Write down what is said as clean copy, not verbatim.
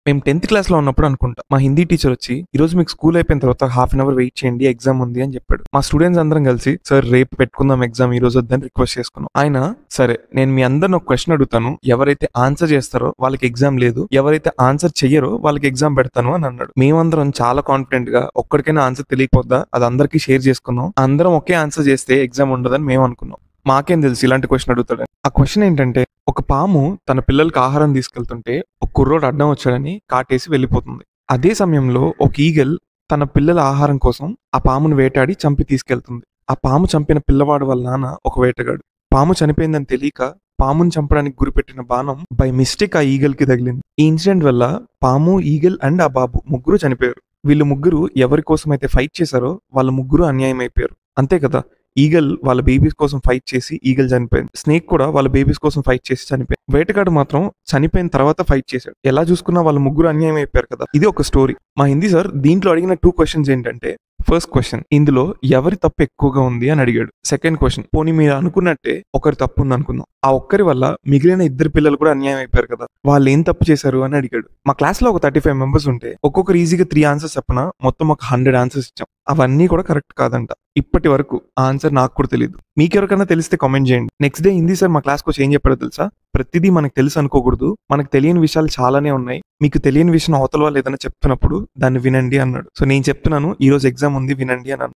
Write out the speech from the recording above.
మేము 10th క్లాస్‌లో ఉన్నప్పుడు అనుకుంటా. మా హిందీ టీచర్ వచ్చి, "ఈరోజు మీకు స్కూల్ అయిపోయిన తర్వాత హాఫ్ అన్ అవర్ వెయిట్ చేయండి. ఎగ్జామ్ ఉంది" అని చెప్పాడు. మా స్టూడెంట్స్ అందరం కలిసి, "సార్ రేపు పెట్టుకుందాం ఎగ్జామ్, ఈ రోజు వద్దని" రిక్వెస్ట్ చేసుకున్నాం. ఆయన, "సరే నేను మీ అందరిని ఒక క్వెషన్ అడుగుతాను. ఎవరైతే ఆన్సర్ చేస్తారో వాళ్ళకి ఎగ్జామ్ లేదు. ఎవరైతే ఆన్సర్ చెయ్యరో వాళ్ళకి ఎగ్జామ్ పెడతాను" అని అన్నాడు. మేమందరం చాలా కాన్ఫిడెంట్ గా, ఒక్కడికైనా ఆన్సర్ తెలియకపోద్దా, అది అందరికీ షేర్ చేసుకుందాం. అందరం ఒకే ఆన్సర్ చేస్తే ఎగ్జామ్ ఉండదని మేము అనుకున్నాం. మాకేం తెలుసు ఇలాంటి క్వశ్చన్ అడుగుతాడని. ఆ క్వశ్చన్ ఏంటంటే, ఒక పాము తన పిల్లలకి ఆహారం తీసుకెళ్తుంటే ఒక కుర్రోడు అడ్డం వచ్చాడని కాటేసి వెళ్ళిపోతుంది. అదే సమయంలో ఒక ఈగల్ తన పిల్లల ఆహారం కోసం ఆ పామును వేటాడి చంపి తీసుకెళ్తుంది. ఆ పాము చంపిన పిల్లవాడు వాళ్ళ నాన్న ఒక వేటగాడు. పాము చనిపోయిందని తెలియక పాముని చంపడానికి గురిపెట్టిన బాణం బై మిస్టేక్ ఆ ఈగల్ కి తగిలింది. ఈ ఇన్సిడెంట్ వల్ల పాము, ఈగల్ అండ్ ఆ బాబు ముగ్గురు చనిపోయారు. వీళ్ళు ముగ్గురు ఎవరి కోసం అయితే ఫైట్ చేశారో వాళ్ళ ముగ్గురు అన్యాయం అయిపోయారు. అంతే కదా, ఈగల్ వాళ్ళ బేబీస్ కోసం ఫైట్ చేసి ఈగల్ చనిపోయింది. స్నేక్ కూడా వాళ్ళ బేబీస్ కోసం ఫైట్ చేసి చనిపోయింది. వేటగాడు మాత్రం చనిపోయిన తర్వాత ఫైట్ చేశాడు. ఎలా చూసుకున్నా వాళ్ళ ముగ్గురు అన్యాయం అయిపోయారు కదా. ఇది ఒక స్టోరీ. మా హిందీ సార్ దీంట్లో అడిగిన 2 క్వశ్చన్స్ ఏంటంటే, ఫస్ట్ క్వశ్చన్, ఇందులో ఎవరి తప్పు ఎక్కువగా ఉంది అని అడిగాడు. సెకండ్ క్వశ్చన్, పోనీ మీరు అనుకున్నట్టే ఒకరి తప్పు ఉంది అనుకుందాం, ఆ ఒక్కరి వల్ల మిగిలిన 2 పిల్లలు కూడా అన్యాయం అయిపోయారు కదా, వాళ్ళు ఏం తప్పు చేశారు అని అడిగాడు. మా క్లాస్ లో ఒక 35 మెంబర్స్ ఉంటే ఒక్కొక్కరు ఈజీగా 3 ఆన్సర్స్ చెప్పిన మొత్తం ఒక 100 ఆన్సర్స్ ఇచ్చాం. అవన్నీ కూడా కరెక్ట్ కాదంట. ఇప్పటి వరకు ఆ ఆన్సర్ నాకు కూడా తెలియదు. మీకెవరికైనా తెలిస్తే కామెంట్ చేయండి. నెక్స్ట్ డే హిందీ సార్ మా క్లాస్కి వచ్చి ఏం చెప్పాడో తెలుసా? ప్రతిదీ మనకు తెలుసు అనుకోకూడదు, మనకు తెలియని విషయాలు చాలానే ఉన్నాయి. మీకు తెలియని విషయం అవతల వాళ్ళు ఏదైనా చెప్తున్నప్పుడు దాన్ని వినండి అన్నాడు. సో నేను చెప్తున్నాను, ఈ రోజు ఎగ్జామ్ ఉంది, వినండి అని అన్నాడు.